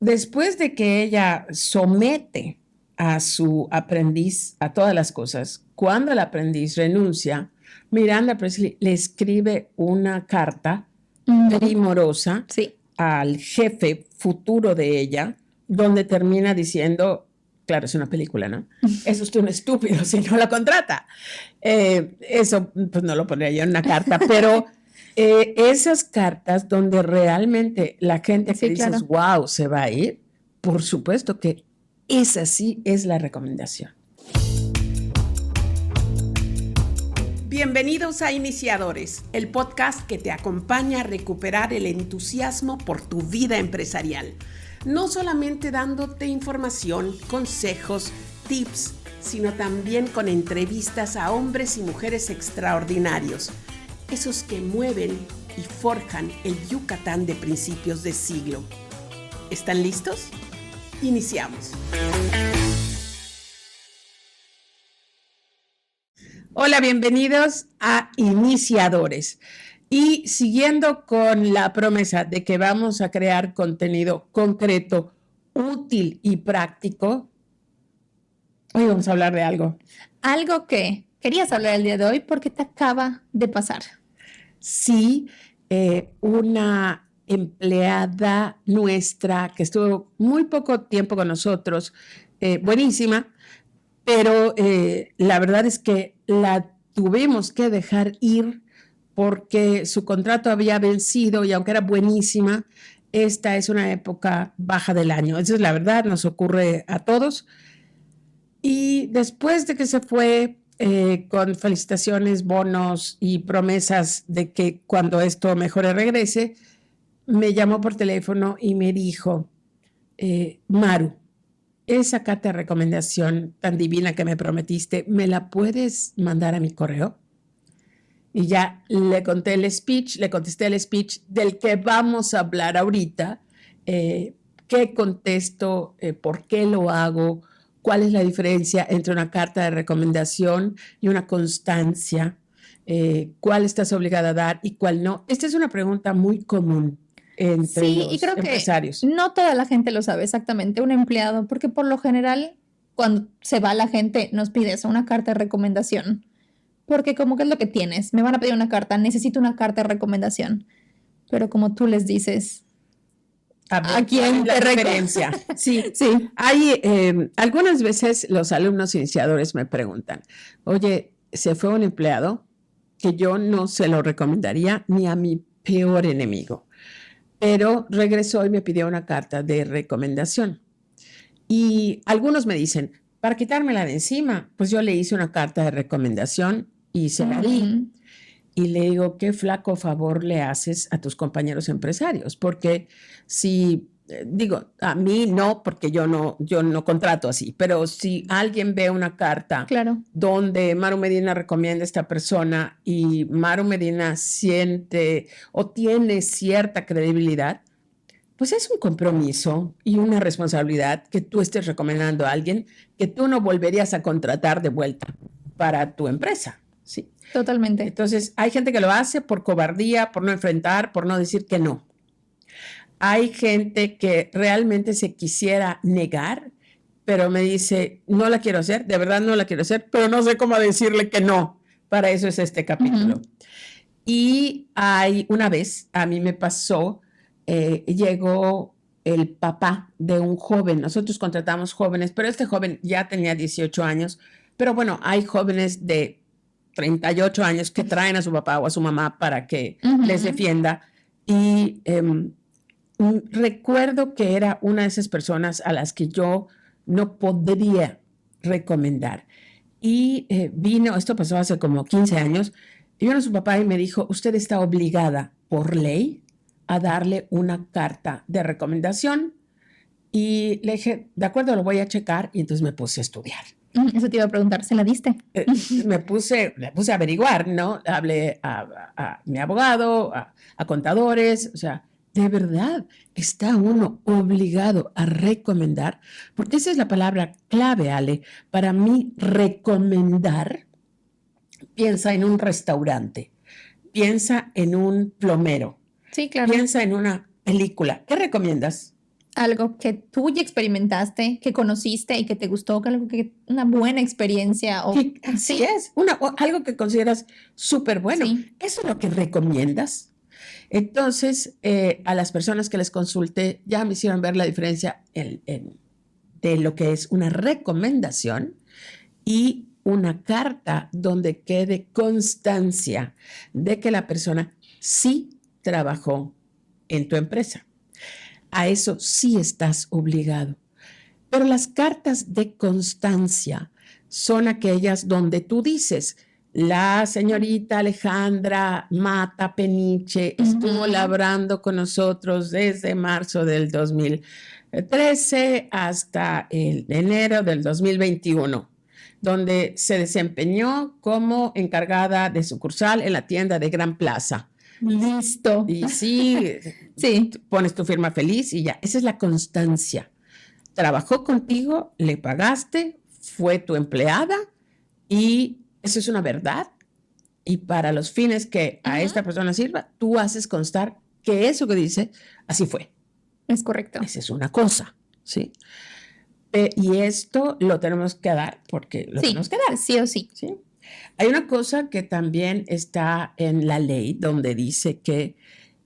Después de que ella somete a su aprendiz a todas las cosas, cuando el aprendiz renuncia, Miranda Presley le escribe una carta primorosa Sí. al jefe futuro de ella, donde termina diciendo, claro, es una película, ¿no? Es usted un estúpido si no la contrata. Eso pues no lo pondría yo en una carta, pero esas cartas donde realmente la gente que Sí, dices, claro. wow, se va a ir, por supuesto que esa sí es la recomendación. Bienvenidos a Iniciadores, el podcast que te acompaña a recuperar el entusiasmo por tu vida empresarial. No solamente dándote información, consejos, tips, sino también con entrevistas a hombres y mujeres extraordinarios, esos que mueven y forjan el Yucatán de principios de siglo. ¿Están listos? Iniciamos. Hola, bienvenidos a Iniciadores. Y siguiendo con la promesa de que vamos a crear contenido concreto, útil y práctico, hoy vamos a hablar de algo. Algo que querías hablar el día de hoy porque te acaba de pasar. Sí, una empleada nuestra que estuvo muy poco tiempo con nosotros, buenísima, pero la verdad es que la tuvimos que dejar ir porque su contrato había vencido y aunque era buenísima, esta es una época baja del año. Esa es la verdad, nos ocurre a todos. Y después de que se fue con felicitaciones, bonos y promesas de que cuando esto mejore regrese, me llamó por teléfono y me dijo, Maru, esa carta de recomendación tan divina que me prometiste, ¿me la puedes mandar a mi correo? Y ya le contesté el speech del que vamos a hablar ahorita, qué contesto, por qué lo hago, cuál es la diferencia entre una carta de recomendación y una constancia, cuál estás obligada a dar y cuál no. Esta es una pregunta muy común entre Sí, y los creo empresarios. que no toda la gente lo sabe exactamente, un empleado, porque por lo general, cuando se va la gente, nos pide eso, una carta de recomendación. Porque como que es lo que tienes, me van a pedir una carta, necesito una carta de recomendación. Pero como tú les dices, ¿a quién la te diferencia? Sí, Sí. hay algunas veces los alumnos iniciadores me preguntan, oye, se fue un empleado que yo no se lo recomendaría ni a mi peor enemigo, pero regresó y me pidió una carta de recomendación. Y algunos me dicen, para quitármela de encima, pues yo le hice una carta de recomendación y se la di. Y le digo, qué flaco favor le haces a tus compañeros empresarios, porque si, digo, a mí no, porque yo no contrato así, pero si alguien ve una carta Claro. donde Maru Medina recomienda a esta persona y Maru Medina siente o tiene cierta credibilidad, pues es un compromiso y una responsabilidad que tú estés recomendando a alguien que tú no volverías a contratar de vuelta para tu empresa, ¿sí? Totalmente. Entonces, hay gente que lo hace por cobardía, por no enfrentar, por no decir que no. Hay gente que realmente se quisiera negar, pero me dice, no la quiero hacer, de verdad no la quiero hacer, pero no sé cómo decirle que no. Para eso es este capítulo. Y hay una vez, a mí me pasó, llegó el papá de un joven. Nosotros contratamos jóvenes, pero este joven ya tenía 18 años. Pero bueno, hay jóvenes de 38 años que traen a su papá o a su mamá para que les defienda. Y recuerdo que era una de esas personas a las que yo no podría recomendar. Y vino, esto pasó hace como 15 años, y vino su papá y me dijo, usted está obligada por ley a darle una carta de recomendación. Y le dije, de acuerdo, lo voy a checar. Y entonces me puse a estudiar. Eso te iba a preguntar, ¿se la diste? Me puse a averiguar, ¿no? Hablé a mi abogado, a contadores, o sea, de verdad, está uno obligado a recomendar, porque esa es la palabra clave, Ale. Para mí, recomendar, piensa en un restaurante, piensa en un plomero, Sí, claro. piensa en una película. ¿Qué recomiendas? algo que tú ya experimentaste, que conociste y que te gustó, que algo que una buena experiencia o Así es, algo que consideras súper bueno. Sí. ¿Eso es lo que recomiendas? Entonces, a las personas que les consulté ya me hicieron ver la diferencia de lo que es una recomendación y una carta donde quede constancia de que la persona sí trabajó en tu empresa. A eso sí estás obligado. Pero las cartas de constancia son aquellas donde tú dices, la señorita Alejandra Mata Peniche estuvo labrando con nosotros desde marzo del 2013 hasta el enero del 2021, donde se desempeñó como encargada de sucursal en la tienda de Gran Plaza. Listo. Y sí, Sí. pones tu firma feliz y ya. Esa es la constancia. Trabajó contigo, le pagaste, fue tu empleada y eso es una verdad. Y para los fines que a esta persona sirva, tú haces constar que eso que dice, así fue. Es correcto. Esa es una cosa, ¿sí? Y esto lo tenemos que dar porque lo tenemos que dar, sí o sí. ¿sí? Hay una cosa que también está en la ley donde dice que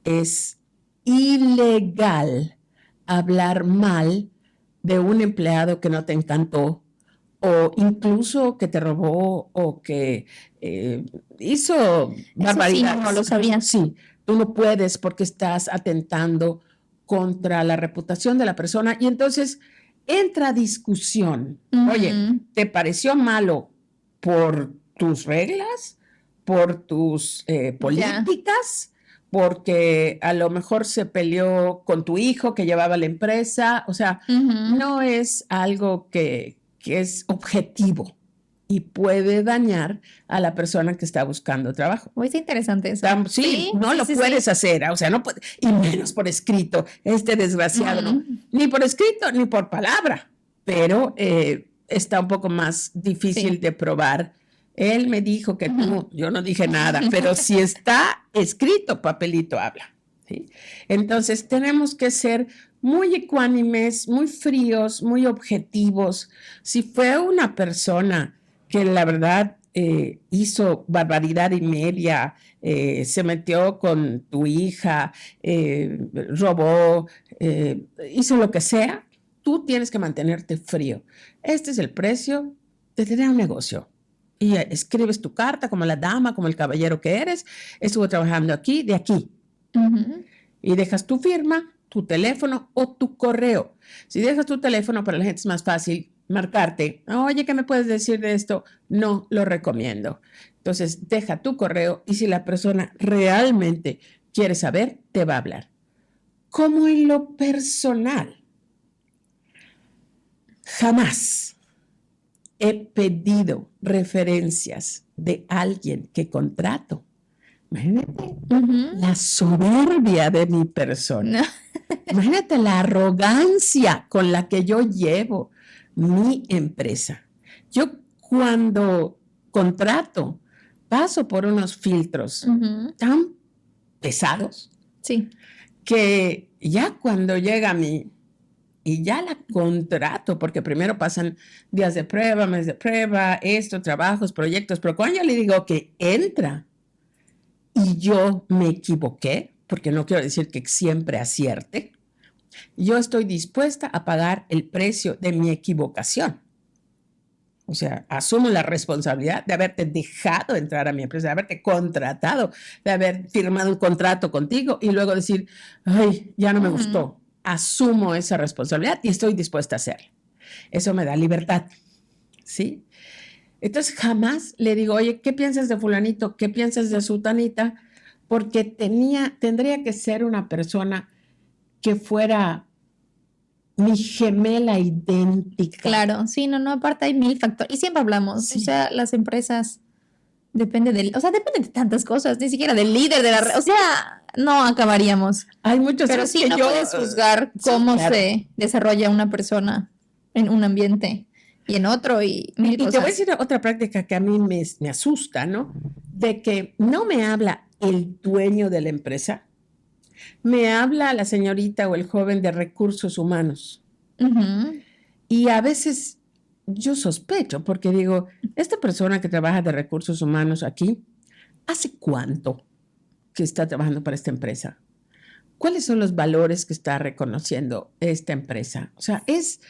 es ilegal hablar mal de un empleado que no te encantó o incluso que te robó o que hizo barbaridades. Sí, no lo sabía. Sí, tú no puedes porque estás atentando contra la reputación de la persona y entonces entra discusión. Oye, ¿te pareció malo por tus reglas, por tus políticas? Porque a lo mejor se peleó con tu hijo que llevaba la empresa, o sea, no es algo que es objetivo y puede dañar a la persona que está buscando trabajo. Muy interesante eso. Sí, no lo puedes hacer, o sea, no puede, y menos por escrito, desgraciado, ¿no? Ni por escrito ni por palabra, pero está un poco más difícil de probar. Él me dijo que tú, yo no dije nada, pero si está escrito, papelito habla, ¿sí? Entonces tenemos que ser muy ecuánimes, muy fríos, muy objetivos. Si fue una persona que la verdad hizo barbaridad y media, se metió con tu hija, robó, hizo lo que sea, tú tienes que mantenerte frío. Este es el precio de tener un negocio. Y escribes tu carta como la dama, como el caballero que eres, estuvo trabajando aquí, de aquí. Y dejas tu firma, tu teléfono o tu correo. Si dejas tu teléfono, para la gente es más fácil marcarte. Oye, ¿qué me puedes decir de esto? No lo recomiendo. Entonces, deja tu correo y si la persona realmente quiere saber, te va a hablar. Como en lo personal, jamás he pedido referencias de alguien que contrato. Imagínate la soberbia de mi persona. Imagínate la arrogancia con la que yo llevo mi empresa. Yo cuando contrato paso por unos filtros tan pesados que ya cuando llega a mí y ya la contrato, porque primero pasan días de prueba, meses de prueba, trabajos, proyectos, pero cuando yo le digo que entra y yo me equivoqué, porque no quiero decir que siempre acierte, yo estoy dispuesta a pagar el precio de mi equivocación. O sea, asumo la responsabilidad de haberte dejado entrar a mi empresa, de haberte contratado, de haber firmado un contrato contigo y luego decir, ay, ya no me gustó. Asumo esa responsabilidad y estoy dispuesta a hacerlo. Eso me da libertad, ¿sí? Entonces jamás le digo, oye, ¿qué piensas de fulanito? ¿Qué piensas de sutanita? Porque tendría que ser una persona que fuera mi gemela idéntica. Claro, sí, no, aparte hay mil factores. Y siempre hablamos, o sea, las empresas depende de tantas cosas, ni siquiera del líder de la red, o sea, no acabaríamos. Hay muchos. Pero sí, no puedes juzgar cómo se desarrolla una persona en un ambiente y en otro y mil cosas. Te voy a decir otra práctica que a mí me asusta, ¿no? De que no me habla el dueño de la empresa, Me habla la señorita o el joven de recursos humanos. Ujú. Y a veces yo sospecho, porque digo, esta persona que trabaja de recursos humanos aquí, ¿hace cuánto que está trabajando para esta empresa? ¿Cuáles son los valores que está reconociendo esta empresa? O sea, es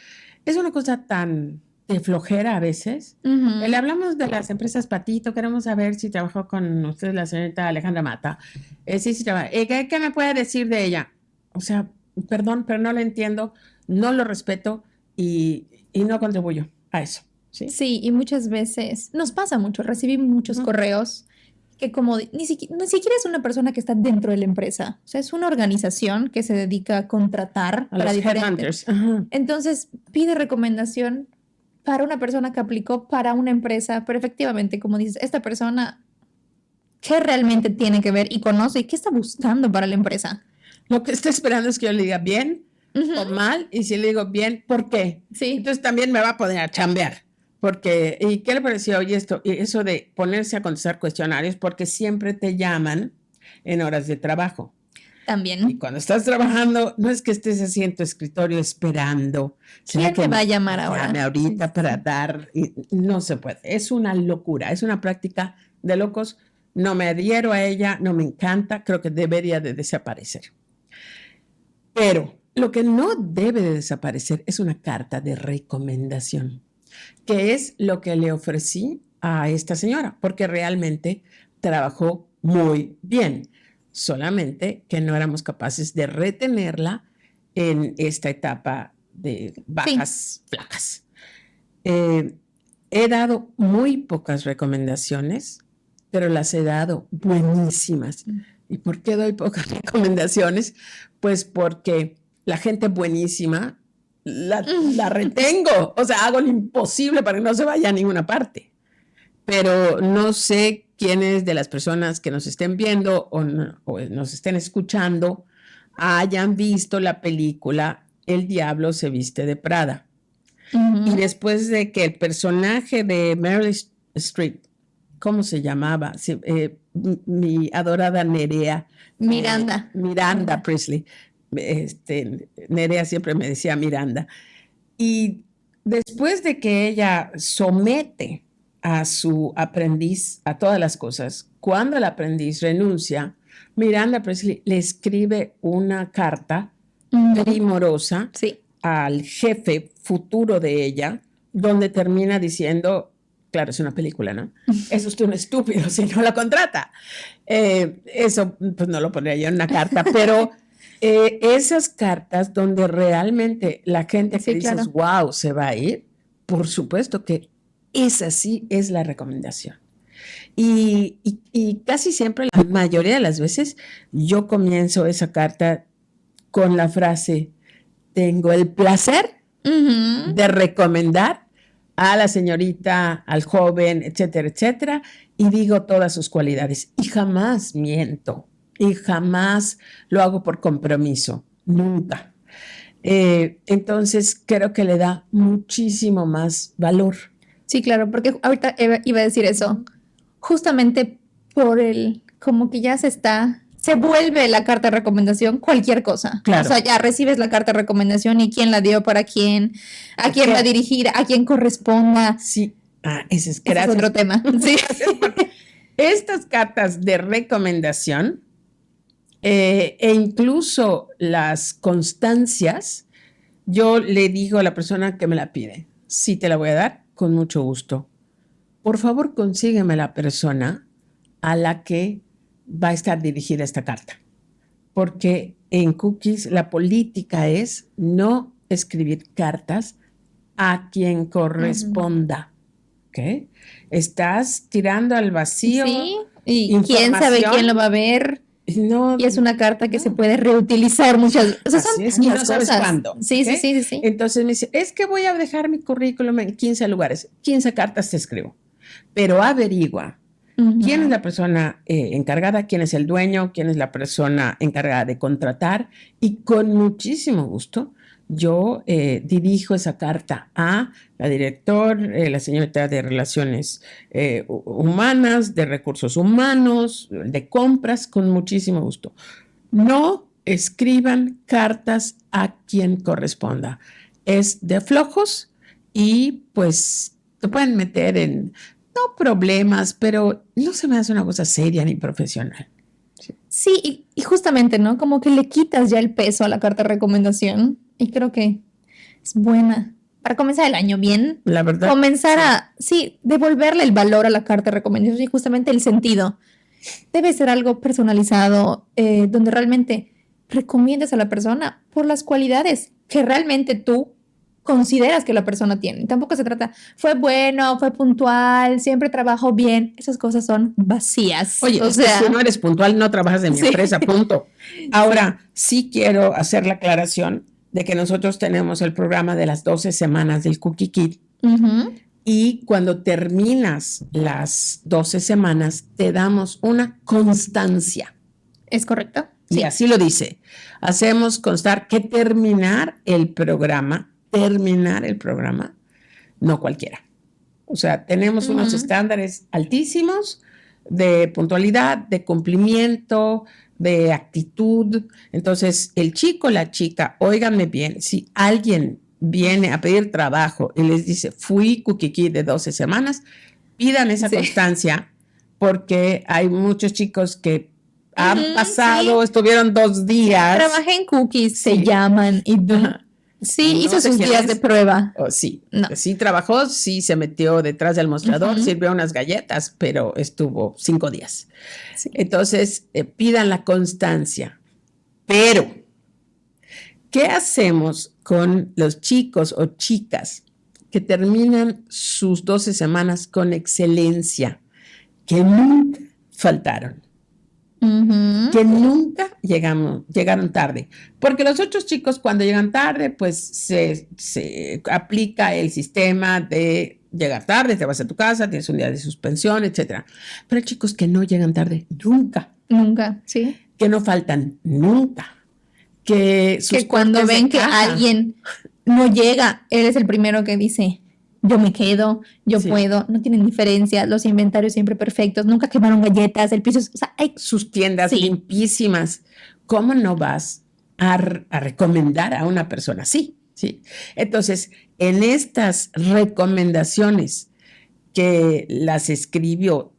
una cosa tan de flojera a veces. Ujú. Le hablamos de las empresas Patito, queremos saber si trabajó con usted la señorita Alejandra Mata. Sí, sí trabaja. ¿Qué me puede decir de ella? O sea, perdón, pero no lo entiendo, no lo respeto y no contribuyo a eso. ¿Sí? Sí, y muchas veces nos pasa mucho, recibimos muchos Ujú. correos que como ni siquiera es una persona que está dentro de la empresa, o sea, es una organización que se dedica a contratar A para los diferentes. headhunters. Ajá. Entonces pide recomendación para una persona que aplicó para una empresa, pero efectivamente, como dices, esta persona, ¿qué realmente tiene que ver y conoce y qué está buscando para la empresa? Lo que está esperando es que yo le diga bien o Ujú. mal, y si le digo bien, ¿por qué? Sí, Entonces también me va a poner a chambear. Porque, ¿y qué le pareció hoy esto? Y eso de ponerse a contestar cuestionarios, porque siempre te llaman en horas de trabajo. Y también. cuando estás trabajando, no es que estés así en tu escritorio esperando. ¿Será ¿Quién que me va a llamar llame ahora? ahorita para Sí. dar? Y no se puede. Es una locura, es una práctica de locos. No me adhiero a ella, no me encanta, creo que debería de desaparecer. Pero lo que no debe de desaparecer es una carta de recomendación, que es lo que le ofrecí a esta señora, porque realmente trabajó muy bien, solamente que no éramos capaces de retenerla en esta etapa de Sí, vacas flacas. Eh, He dado muy pocas recomendaciones, pero las he dado buenísimas. ¿Y por qué doy pocas recomendaciones? Pues porque la gente buenísima la retengo, o sea, hago lo imposible para que no se vaya a ninguna parte. Pero no sé quiénes de las personas que nos estén viendo o nos estén escuchando hayan visto la película El Diablo se viste de Prada. Y Ujú. después de que el personaje de Meryl Streep, ¿cómo se llamaba? Sí, mi adorada Nerea, Miranda. Miranda Priestley. Nerea siempre me decía Miranda. Y después de que ella somete a su aprendiz a todas las cosas, cuando el aprendiz renuncia, Miranda Priestley le escribe una carta Ujú. primorosa Sí. al jefe futuro de ella, donde termina diciendo, claro, es una película, ¿no? Es usted un estúpido si no la contrata. Eso pues no lo pondría yo en una carta, pero esas cartas donde realmente la gente que Sí, dices, claro. wow, se va a ir, por supuesto que esa sí es la recomendación. Y casi siempre, la mayoría de las veces, yo comienzo esa carta con la frase, tengo el placer Ujú. de recomendar a la señorita, al joven, etcétera, etcétera, y digo todas sus cualidades. Y jamás miento, y jamás lo hago por compromiso, nunca. Entonces, creo que le da muchísimo más valor. Sí, claro, porque ahorita iba a decir eso. Justamente por como que ya se vuelve la carta de recomendación cualquier cosa. O Claro. sea, ya recibes la carta de recomendación y quién la dio para quién, a quién va a dirigir, a quién corresponda. Sí, ese es, Ese es gracias. otro tema. Sí. Estas cartas de recomendación e incluso las constancias, yo le digo a la persona que me la pide, sí te la voy a dar, con mucho gusto. Por favor, consígueme la persona a la que va a estar dirigida esta carta. Porque en Cookies la política es no escribir cartas a quien corresponda. ¿Ok? Estás tirando al vacío Sí, y quién sabe quién lo va a ver. No, Y es una carta que se no. puede reutilizar muchas. O sea, son Así es, y no tantas sabes cosas. cuándo. Sí, ¿Ok? sí, sí, sí, sí. Entonces me dice, es que voy a dejar mi currículum en 15 lugares. 15 cartas te escribo. Pero averigua quién es Ujú. la persona encargada, quién es el dueño, quién es la persona encargada de contratar. Y con muchísimo gusto yo dirijo esa carta a la director, la señorita de Relaciones Humanas, de Recursos Humanos, de Compras, con muchísimo gusto. No escriban cartas a quien corresponda. Es de flojos y pues te pueden meter en, no problemas, pero no se me hace una cosa seria ni profesional. Sí, y justamente, ¿no? Como que le quitas ya el peso a la carta de recomendación y creo que es buena para comenzar el año bien. La verdad. Comenzar a, sí, devolverle el valor a la carta de recomendación y justamente el sentido. Debe ser algo personalizado, donde realmente recomiendas a la persona por las cualidades que realmente tú consideras que la persona tiene. Tampoco se trata, fue bueno, fue puntual, siempre trabajó bien. Esas cosas son vacías. Oye, o es que sea, si no eres puntual, no trabajas en mi Sí. empresa, punto. Ahora, sí quiero hacer la aclaración de que nosotros tenemos el programa de las 12 semanas del Cookie Kit. ujú, Y cuando terminas las 12 semanas, te damos una constancia. ¿es correcto? Y Sí. así lo dice. Hacemos constar que terminar el programa, no cualquiera. O sea, tenemos unos Ujú. estándares altísimos de puntualidad, de cumplimiento, de actitud. Entonces, el chico, la chica, óiganme bien, si alguien viene a pedir trabajo y les dice, fui Cookie Kid de 12 semanas, pidan esa Sí. constancia porque hay muchos chicos que han Ujú, pasado, sí. estuvieron 2 días. Trabajé en cookies, se Sí. llaman y tú. Ajá. Sí, No hizo sé sus quién días es. de prueba. Oh, sí, No. sí trabajó, sí se metió detrás del mostrador, Ujú. sirvió unas galletas, pero estuvo 5 días. Sí. Entonces, pidan la constancia. Pero, ¿qué hacemos con los chicos o chicas que terminan sus 12 semanas con excelencia, que nunca faltaron? Ujú. Que nunca llegaron tarde. Porque los otros chicos cuando llegan tarde, pues se aplica el sistema de llegar tarde, te vas a tu casa, tienes un día de suspensión, etc. Pero hay chicos que no llegan tarde nunca, Nunca, sí. que no faltan nunca, que sus Que cuando cortes de ven que caja, alguien no llega, él es el primero que dice, yo me quedo, yo Sí. puedo, no tienen diferencia, los inventarios siempre perfectos, nunca quemaron galletas, el piso, o sea, hay, sus tiendas Sí. limpísimas, ¿cómo no vas a recomendar a una persona así? ¿Sí? Entonces, en estas recomendaciones que las escribe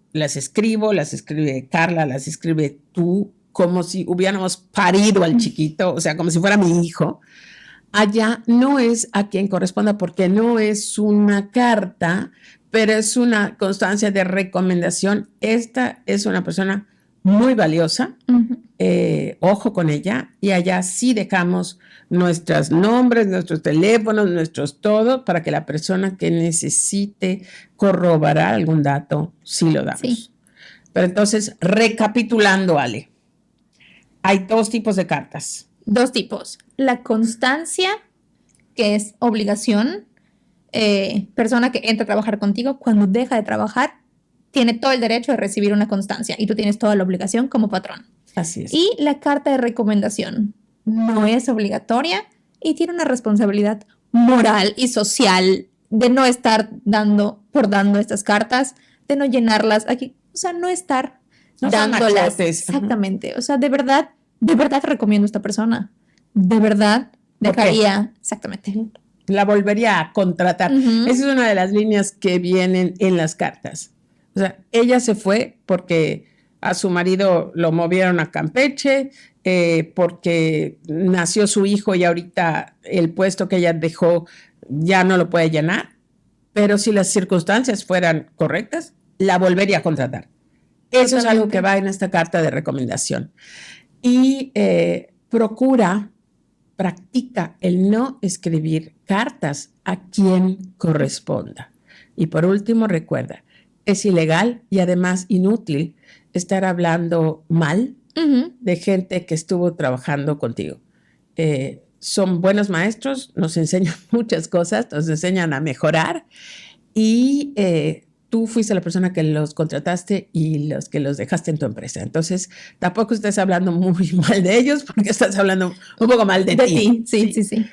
Carla, las escribe tú, como si hubiéramos parido al chiquito, o sea, como si fuera mi hijo. Allá no es a quien corresponda porque no es una carta, pero es una constancia de recomendación. Esta es una persona muy valiosa, ujú, ojo con ella, y allá sí dejamos nuestros nombres, nuestros teléfonos, nuestros todo, para que la persona que necesite corroborar algún dato, sí lo damos. Sí. Pero entonces, recapitulando, Ale, hay 2 tipos de cartas. 2 tipos. La constancia, que es obligación, persona que entra a trabajar contigo, cuando deja de trabajar, tiene todo el derecho de recibir una constancia y tú tienes toda la obligación como patrón. Así es. Y la carta de recomendación no es obligatoria y tiene una responsabilidad moral y social de no estar dando estas cartas, de no llenarlas aquí, o sea, no estar No son dándolas. machotes. Ajá. Exactamente, o sea, de verdad recomiendo a esta persona. De verdad ¿Por qué? dejaría, exactamente. La volvería a contratar. Ujú. Esa es una de las líneas que vienen en las cartas. O sea, ella se fue porque a su marido lo movieron a Campeche, porque nació su hijo y ahorita el puesto que ella dejó ya no lo puede llenar. Pero si las circunstancias fueran correctas, la volvería a contratar. Eso es algo Totalmente. que va en esta carta de recomendación. Y practica el no escribir cartas a quien corresponda. Y por último, recuerda, es ilegal y además inútil estar hablando mal Ujú. de gente que estuvo trabajando contigo. Son buenos maestros, nos enseñan muchas cosas, nos enseñan a mejorar y tú fuiste la persona que los contrataste y los que los dejaste en tu empresa. Entonces, tampoco estés hablando muy mal de ellos porque estás hablando un poco mal de ti. Sí.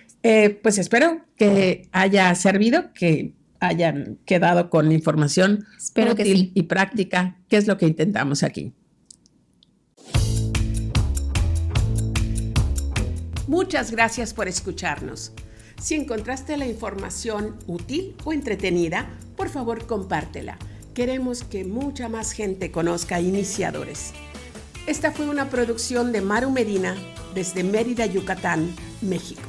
Pues espero que haya servido, que hayan quedado con información Espero que útil sí. y práctica, que es lo que intentamos aquí. Muchas gracias por escucharnos. Si encontraste la información útil o entretenida, por favor compártela. Queremos que mucha más gente conozca a Iniciadores. Esta fue una producción de Maru Medina desde Mérida, Yucatán, México.